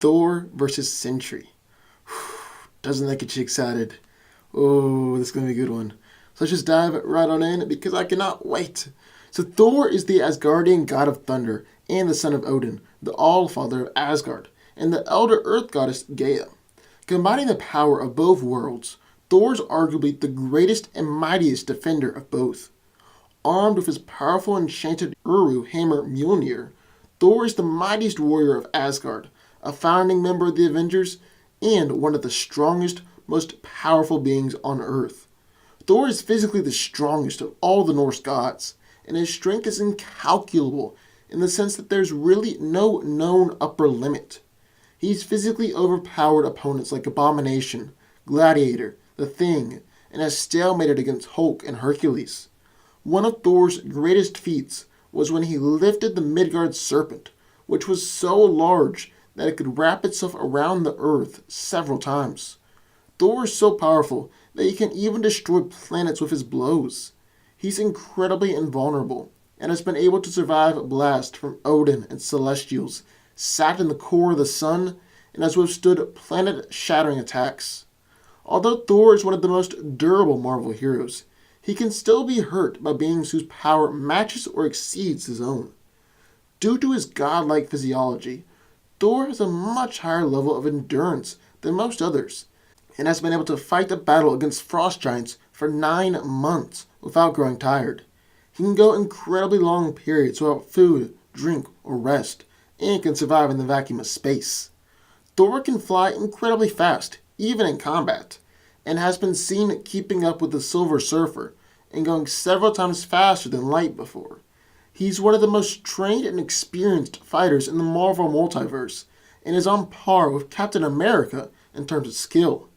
Thor versus Sentry. Doesn't that get you excited? Oh, this is going to be a good one. So let's just dive right on in because I cannot wait. So Thor is the Asgardian god of thunder and the son of Odin, the Allfather of Asgard, and the elder earth goddess Gaia. Combining the power of both worlds, Thor is arguably the greatest and mightiest defender of both. Armed with his powerful enchanted Uru hammer Mjolnir, Thor is the mightiest warrior of Asgard, a founding member of the Avengers, and one of the strongest, most powerful beings on Earth. Thor is physically the strongest of all the Norse gods, and his strength is incalculable in the sense that there's really no known upper limit. He's physically overpowered opponents like Abomination, Gladiator, The Thing, and has stalemated against Hulk and Hercules. One of Thor's greatest feats was when he lifted the Midgard serpent, which was so large that it could wrap itself around the earth several times. Thor is so powerful that he can even destroy planets with his blows. He's incredibly invulnerable and has been able to survive blasts from Odin and Celestials, sat in the core of the sun, and has withstood planet-shattering attacks. Although Thor is one of the most durable Marvel heroes, he can still be hurt by beings whose power matches or exceeds his own. Due to his godlike physiology, Thor has a much higher level of endurance than most others, and has been able to fight a battle against frost giants for 9 months without growing tired. He can go incredibly long periods without food, drink, or rest, and can survive in the vacuum of space. Thor can fly incredibly fast, even in combat, and has been seen keeping up with the Silver Surfer and going several times faster than light before. He's one of the most trained and experienced fighters in the Marvel multiverse and is on par with Captain America in terms of skill.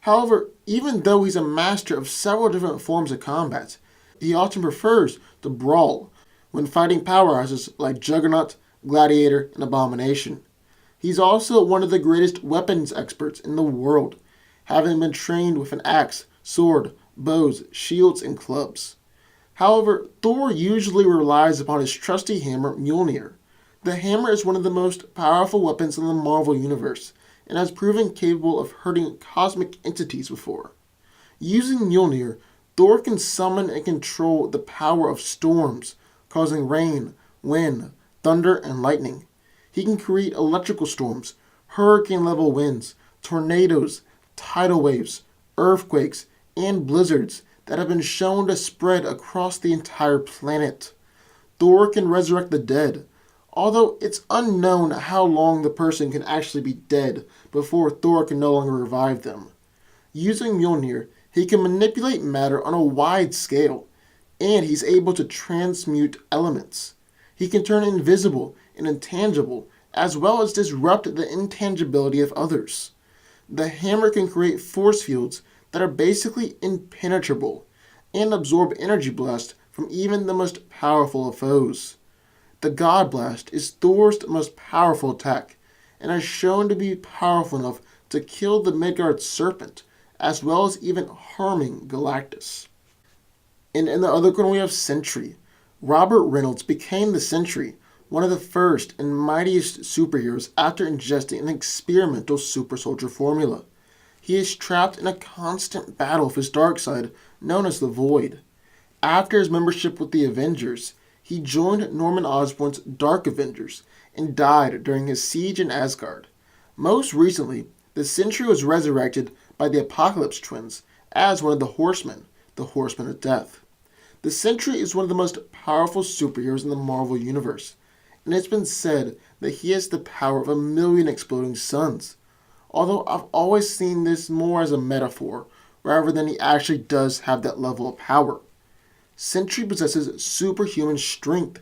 However, even though he's a master of several different forms of combat, he often prefers to brawl when fighting powerhouses like Juggernaut, Gladiator, and Abomination. He's also one of the greatest weapons experts in the world, having been trained with an axe, sword, bows, shields, and clubs. However, Thor usually relies upon his trusty hammer Mjolnir. The hammer is one of the most powerful weapons in the Marvel Universe, and has proven capable of hurting cosmic entities before. Using Mjolnir, Thor can summon and control the power of storms, causing rain, wind, thunder, and lightning. He can create electrical storms, hurricane-level winds, tornadoes, tidal waves, earthquakes, and blizzards that have been shown to spread across the entire planet. Thor can resurrect the dead, although it's unknown how long the person can actually be dead before Thor can no longer revive them. Using Mjolnir, he can manipulate matter on a wide scale, and he's able to transmute elements. He can turn invisible and intangible, as well as disrupt the intangibility of others. The hammer can create force fields that are basically impenetrable and absorb energy blasts from even the most powerful of foes. The God Blast is Thor's most powerful attack, and is shown to be powerful enough to kill the Midgard serpent, as well as even harming Galactus. And in the other corner we have Sentry. Robert Reynolds became the Sentry, one of the first and mightiest superheroes after ingesting an experimental super soldier formula. He is trapped in a constant battle with his dark side, known as the Void. After his membership with the Avengers, he joined Norman Osborn's Dark Avengers and died during his siege in Asgard. Most recently, the Sentry was resurrected by the Apocalypse Twins as one of the Horsemen of Death. The Sentry is one of the most powerful superheroes in the Marvel Universe, and it's been said that he has the power of 1,000,000 exploding suns, although I've always seen this more as a metaphor rather than he actually does have that level of power. Sentry possesses superhuman strength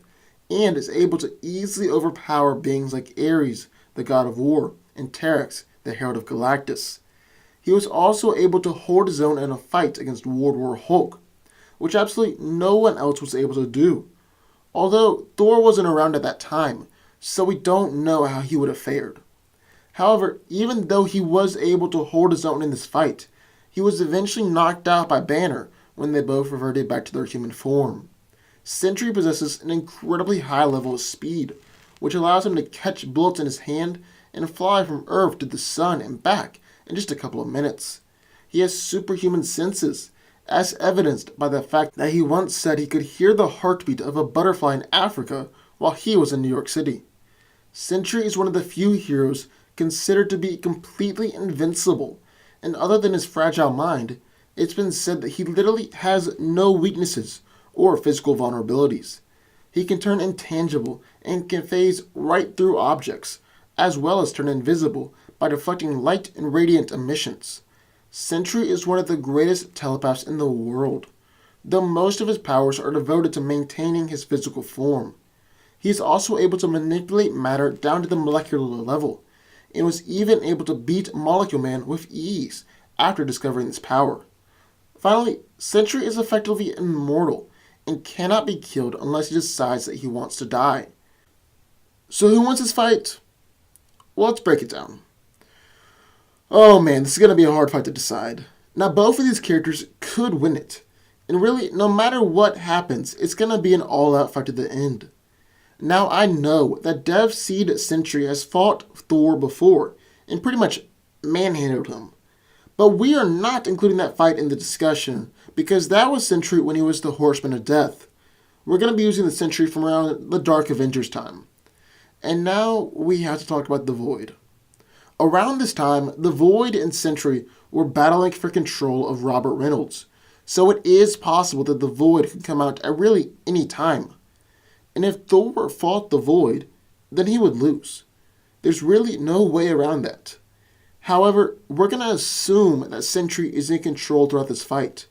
and is able to easily overpower beings like Ares, the god of war, and Terex, the herald of Galactus. He was also able to hold his own in a fight against World War Hulk, which absolutely no one else was able to do. Although Thor wasn't around at that time, so we don't know how he would have fared. However, even though he was able to hold his own in this fight, he was eventually knocked out by Banner when they both reverted back to their human form. Sentry possesses an incredibly high level of speed, which allows him to catch bullets in his hand and fly from Earth to the sun and back in just a couple of minutes. He has superhuman senses, as evidenced by the fact that he once said he could hear the heartbeat of a butterfly in Africa while he was in New York City. Sentry is one of the few heroes considered to be completely invincible, and other than his fragile mind, it's been said that he literally has no weaknesses or physical vulnerabilities. He can turn intangible and can phase right through objects, as well as turn invisible by deflecting light and radiant emissions. Sentry is one of the greatest telepaths in the world, though most of his powers are devoted to maintaining his physical form. He is also able to manipulate matter down to the molecular level, and was even able to beat Molecule Man with ease after discovering this power. Finally, Sentry is effectively immortal and cannot be killed unless he decides that he wants to die. So who wins this fight? Well, let's break it down. Oh man, this is going to be a hard fight to decide. Now, both of these characters could win it. And really, no matter what happens, it's going to be an all-out fight to the end. Now, I know that Dev Seed Sentry has fought Thor before and pretty much manhandled him. But we are not including that fight in the discussion because that was Sentry when he was the Horseman of Death. We're going to be using the Sentry from around the Dark Avengers time. And now we have to talk about the Void. Around this time, the Void and Sentry were battling for control of Robert Reynolds, so it is possible that the Void could come out at really any time. And if Thor fought the Void, then he would lose. There's really no way around that. However, we're going to assume that Sentry is in control throughout this fight,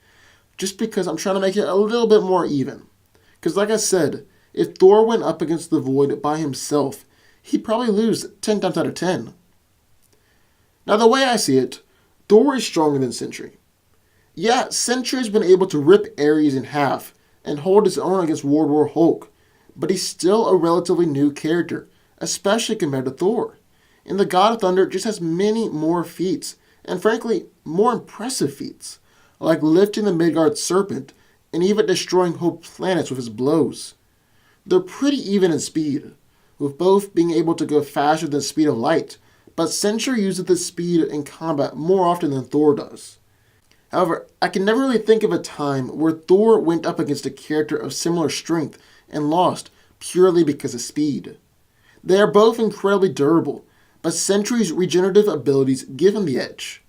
just because I'm trying to make it a little bit more even. Because like I said, if Thor went up against the Void by himself, he'd probably lose 10 times out of 10. Now, the way I see it, Thor is stronger than Sentry. Yeah, Sentry has been able to rip Ares in half and hold his own against World War Hulk, but he's still a relatively new character, especially compared to Thor. And the God of Thunder just has many more feats, and frankly, more impressive feats, like lifting the Midgard serpent and even destroying whole planets with his blows. They're pretty even in speed, with both being able to go faster than the speed of light, but Sentry uses this speed in combat more often than Thor does. However, I can never really think of a time where Thor went up against a character of similar strength and lost purely because of speed. They are both incredibly durable, but Sentry's regenerative abilities give him the edge.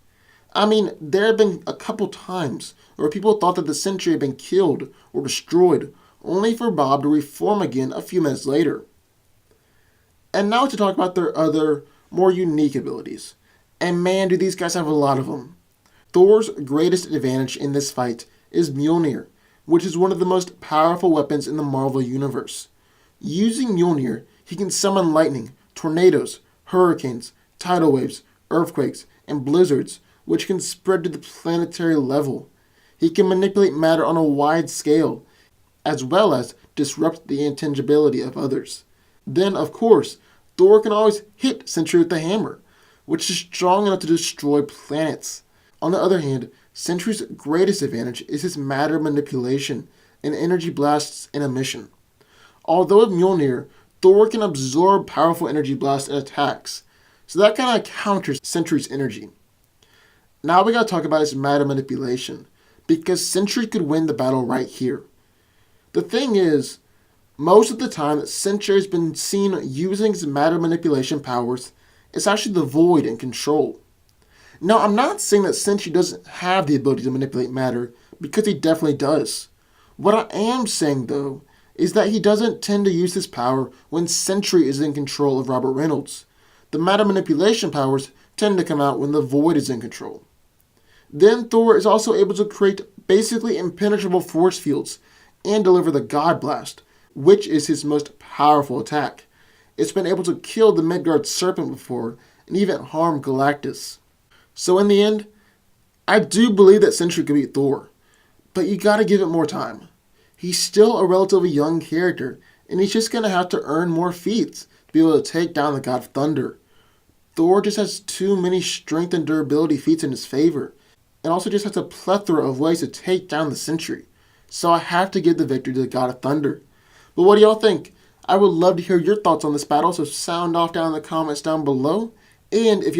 I mean, there have been a couple times where people thought that the Sentry had been killed or destroyed, only for Bob to reform again a few minutes later. And now to talk about their other, more unique abilities. And man, do these guys have a lot of them. Thor's greatest advantage in this fight is Mjolnir, which is one of the most powerful weapons in the Marvel Universe. Using Mjolnir, he can summon lightning, tornadoes, hurricanes, tidal waves, earthquakes, and blizzards, which can spread to the planetary level. He can manipulate matter on a wide scale, as well as disrupt the intangibility of others. Then, of course, Thor can always hit Sentry with the hammer, which is strong enough to destroy planets. On the other hand, Sentry's greatest advantage is his matter manipulation and energy blasts and emission. Although with Mjolnir, Thor can absorb powerful energy blasts and attacks, so that kind of counters Sentry's energy. Now we gotta talk about his matter manipulation, because Sentry could win the battle right here. The thing is, most of the time that Sentry has been seen using his matter manipulation powers, it's actually the Void in control. Now, I'm not saying that Sentry doesn't have the ability to manipulate matter, because he definitely does. What I am saying, though, is that he doesn't tend to use this power when Sentry is in control of Robert Reynolds. The matter manipulation powers tend to come out when the Void is in control. Then Thor is also able to create basically impenetrable force fields and deliver the God Blast, which is his most powerful attack. It's been able to kill the Midgard serpent before and even harm Galactus. So in the end, I do believe that Sentry could beat Thor, but you gotta give it more time. He's still a relatively young character, and he's just gonna have to earn more feats to be able to take down the God of Thunder. Thor just has too many strength and durability feats in his favor, and also just has a plethora of ways to take down the Sentry. So I have to give the victory to the God of Thunder. But what do y'all think? I would love to hear your thoughts on this battle, so sound off down in the comments down below. And if you have